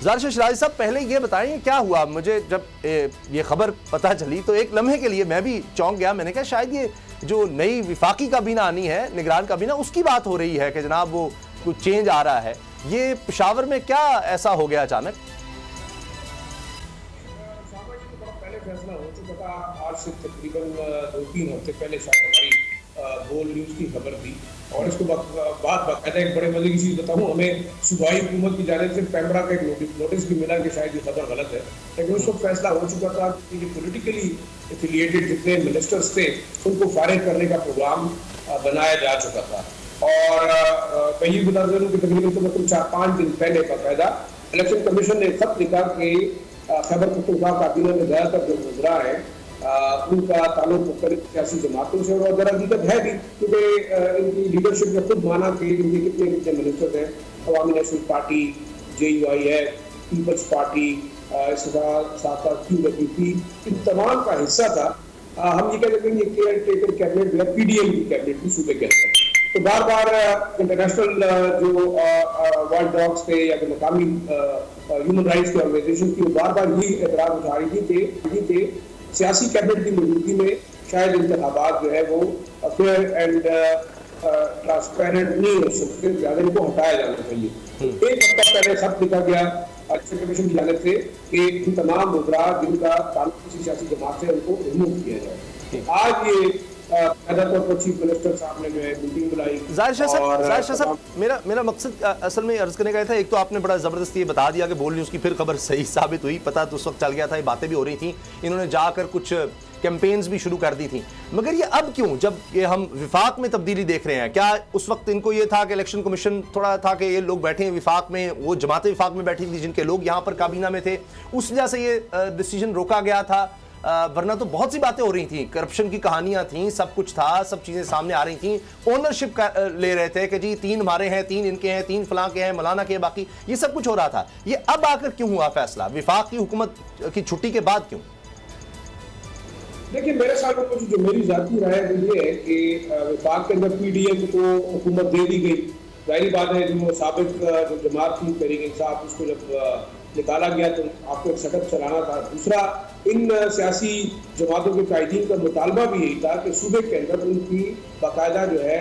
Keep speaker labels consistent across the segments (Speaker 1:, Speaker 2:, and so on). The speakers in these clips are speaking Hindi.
Speaker 1: ज़ाहिर शराजी साहब, पहले ये बताएं क्या हुआ। मुझे जब ये खबर पता चली तो एक लम्हे के लिए मैं भी चौंक गया। मैंने कहा शायद ये जो नई विफाकी काबीना आनी है, निगरान काबीना, उसकी बात हो रही है कि जनाब वो कुछ चेंज आ रहा है। ये पेशावर में क्या ऐसा हो गया अचानक?
Speaker 2: पहले फैसला हो चुका था, आज से तकरीबन 2-3 हफ्ते पहले शायद हमारी बोल न्यूज़ की खबर थी। और इसके बाद बाकायदा एक बड़े मजे की चीज़ बताऊँ, हमें सूबाई हुकूमत की जानिब से पैमरा का एक नोटिस भी मिला कि शायद ये खबर गलत है, लेकिन उस वक्त फैसला हो चुका था कि पोलिटिकली एफिलिएटेड जितने मिनिस्टर्स थे उनको फारिग करने का प्रोग्राम बनाया जा चुका था। और मैं ये बता दूँ कि तकरीबन 4-5 दिन पहले बाकायदा इलेक्शन कमीशन ने खत लिखा कि खैबर पख्तूनख्वा काबीना में ज़्यादातर जो गुजरा है उनका ताल्लुक मुख्तलिफ सियासी जमातों से, और अगर हकीकत है भी क्योंकि इनकी लीडरशिप ने खुद माना कि इनके कितने कितने मिनिस्टर हैं, Awami national party, JUIF, people's party, इसके साथ QWP, इन तमाम का हिस्सा था। हम ये कह सकते हैं ये केयर टेकर कैबिनेट जो है PDM की कैबिनेट भी सूबे के अंदर। तो बार बार इंटरनेशनल जो वाइल्ड डॉग्स थे या जो मकामी ह्यूमन राइट्स की ऑर्गेनाइजेशन की, बार बार ये एतराज उठा रही थी कि सियासी कैबिनेट की मौजूदगी में शायद इंतखाबात जो है वो फेयर एंड ट्रांसपेरेंट नहीं हो सकते, ज़्यादा इनको हटाया जाना चाहिए। एक हफ्ता पहले खत लिखा गया इलेक्शन कमीशन की जानिब से कि इन तमाम मुद्रा जिनका ताल्लुक किसी सियासी जमात से उनको रिमूव किया जाए। आज ये चीफ मिनिस्टर साहब ने जो है मीटिंग बुलाई।
Speaker 1: ज़ाहिर साहब, मेरा मकसद असल में अर्ज करने का था, एक तो आपने बड़ा ज़बरदस्त ये बता दिया कि बोल न्यूज़ की फिर खबर सही साबित हुई। पता तो उस वक्त चल गया था, ये बातें भी हो रही थी, इन्होंने जाकर कुछ कैंपेन्स भी शुरू कर दी थी। मगर ये अब क्यों, जब ये हम विफाक में तब्दीली देख रहे हैं, क्या उस वक्त इनको ये था कि इलेक्शन कमीशन थोड़ा था कि ये लोग बैठे हैं विफाक में, वो जमातें विफाक में बैठी थी जिनके लोग यहाँ पर काबीना में थे, उस वजह से ये डिसीजन रोका गया था? वरना तो बहुत सी बातें हो रही थी, करप्शन की कहानियां थी, सब कुछ था, सब चीजें सामने आ रही थी। ओनरशिप ले रहे थे कि जी 3 हमारे हैं, 3 इनके हैं, 3 फलां के हैं, मौलाना के, बाकी ये सब कुछ हो रहा था। ये अब आकर क्यों हुआ फैसला, विफाक की हुकूमत की छुट्टी के बाद क्यों?
Speaker 2: देखिए, मेरे साथ कुछ जो मेरी जाती राय है वो ये है कि विफाक के अंदर PDM को हुकूमत दे दी गई। जाहिर बात है जो साबिक जो जमात थी तहरीक इंसाफ, उसको जब निकाला गया तो आपको एक सेटअप चलाना था। दूसरा, इन सियासी जमातों के कायदीन का मुतालबा भी यही था कि सूबे के अंदर उनकी बाकायदा जो है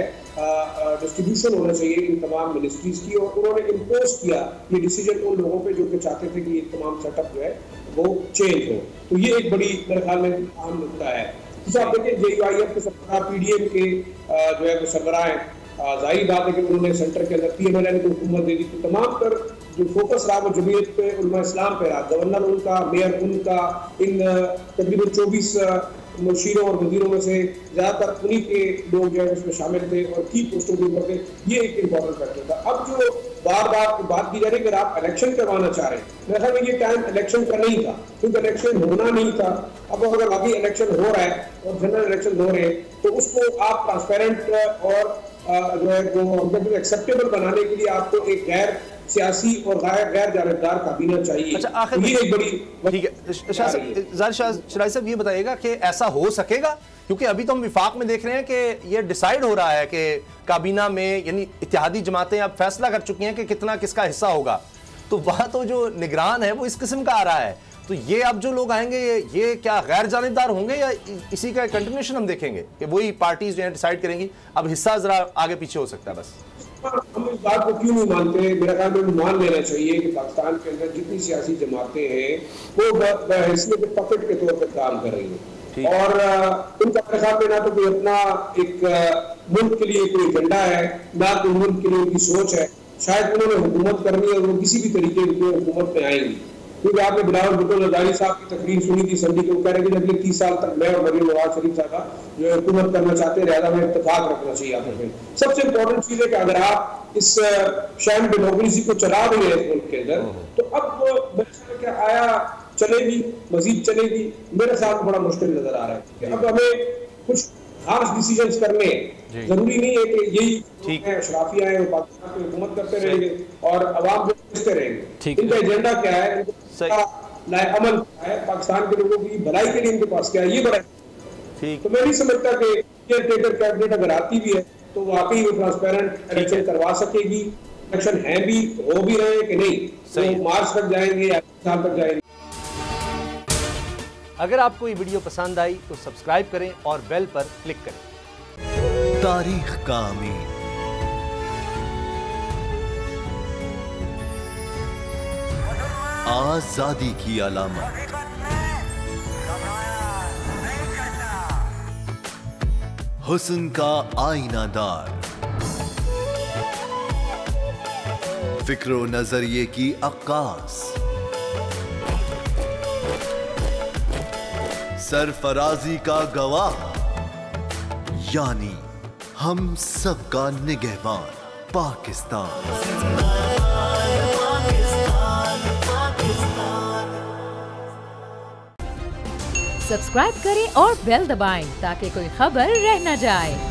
Speaker 2: डिस्ट्रीब्यूशन होना चाहिए इन तमाम मिनिस्ट्रीज की, और उन्होंने इम्पोज किया ये डिसीजन उन लोगों पे जो कि चाहते थे कि ये तमाम सेटअप जो है वो चेंज हो। तो ये एक बड़ी मेरे ख्याल में अहम नुकता है। दूसरा आप देखिए, JUIF के सरबराह, PDM के जो है वो सरबराह हैं, जाहिर बात है कि उन्होंने सेंटर के अंदर PMLN को हुकूमत दे दी। तो तमाम पर जो फोकस रहा वो जमीयत पे, उलमा इस्लाम पे रहा। गवर्नर उनका, मेयर उनका, इन तकरीबन 24 मुशीरों और वजीरों में से ज़्यादातर उन्हीं के लोग जो है उसमें शामिल थे और की पोस्टों के ऊपर थे। ये एक इम्पोर्टेंट फैक्टर था। अब जो बार बार बात की जा रही है कि आप इलेक्शन करवाना चाह रहे हैं, मेरे ख्याल में ये टाइम इलेक्शन का नहीं था, क्योंकि इलेक्शन होना नहीं था। अब अगर अभी इलेक्शन हो रहा है और जनरल इलेक्शन हो रहे हैं तो उसको आप ट्रांसपेरेंट और जो है वो एक्सेप्टेबल बनाने के लिए आपको एक गैर सियासी और गैर जानिबदार काबीना चाहिए।
Speaker 1: अच्छा, आखिर ये एक बड़ी ठीक है। शराजी साहब, ये बताइएगा कि ऐसा हो सकेगा, क्योंकि अभी तो हम विफाक में देख रहे हैं कि ये डिसाइड हो रहा है कि काबीना में यानी इत्तेहादी जमातें अब फैसला कर चुकी हैं कि कितना किसका हिस्सा होगा, तो वहाँ तो जो निगरान है वो इस किस्म का आ रहा है। तो ये अब जो लोग आएंगे ये क्या गैर जानिबदार होंगे या इसी का कंटिन्यूएशन हम देखेंगे कि वही पार्टीज जो है डिसाइड करेंगी? अब हिस्सा जरा आगे पीछे हो सकता है बस।
Speaker 2: हम इस बात को क्यों नहीं मानते? मेरा ख्याल में मान लेना चाहिए कि पाकिस्तान के अंदर जितनी सियासी जमातें हैं वो बहैसियत पपेट के तौर पर काम कर रही हैं, और उनका मेरे ख्याल में ना तो कोई अपना एक मुल्क के लिए कोई एजेंडा है, ना कोई मुल्क के लिए उनकी सोच है। शायद उन्होंने हुकूमत करनी है और वो किसी भी तरीके की हुकूमत में आएंगी, क्योंकि आपने बिलावल भुट्टो जरदारी साहब की तकरीर सुनी थी संडी के, वो कह रहे थे अगले 30 साल तक मैं और मरीम नवाज शरीफ साहब जो हुकूमत करना चाहते हैं, लिहाजा में इत्तेफाक रखना चाहिए आपस में। सबसे इम्पोर्टेंट चीज़ है कि अगर आप इस शैम डेमोक्रेसी को चला रहे हैं इस मुल्क के अंदर, तो अब क्या आया चलेगी, मजीद चलेगी, मेरे साथ बड़ा मुश्किल नजर आ रहा है कि अब हमें कुछ खास डिसीजंस करने हैं। जरूरी नहीं है कि यही अशराफिया है वो पाकिस्तान की हुकूमत करते रहेंगे और अवाम जो करते रहेंगे। इनका एजेंडा क्या है, अमल क्या है, पाकिस्तान के लोगों की भलाई के लिए इनके पास क्या है, ये बड़ा तो मैं नहीं समझता कि केयर टेकर कैबिनेट अगर आती भी है तो वाकई वो ट्रांसपेरेंट इलेक्शन करवा सकेगी। इलेक्शन है भी, हो भी रहे हैं कि नहीं, तो मार्च तक जाएंगे या साल तक जाएंगे।
Speaker 1: अगर आपको ये वीडियो पसंद आई तो सब्सक्राइब करें और बेल पर क्लिक करें।
Speaker 3: तारीख का अमीन, आजादी की अलामत, हुस्न का आईनादार, फिक्रो नजरिए की अक्कास, सरफराजी का गवाह, यानी हम सबका निगहबान पाकिस्तान।
Speaker 4: सब्सक्राइब करें और बेल दबाएं ताकि कोई खबर रह न जाए।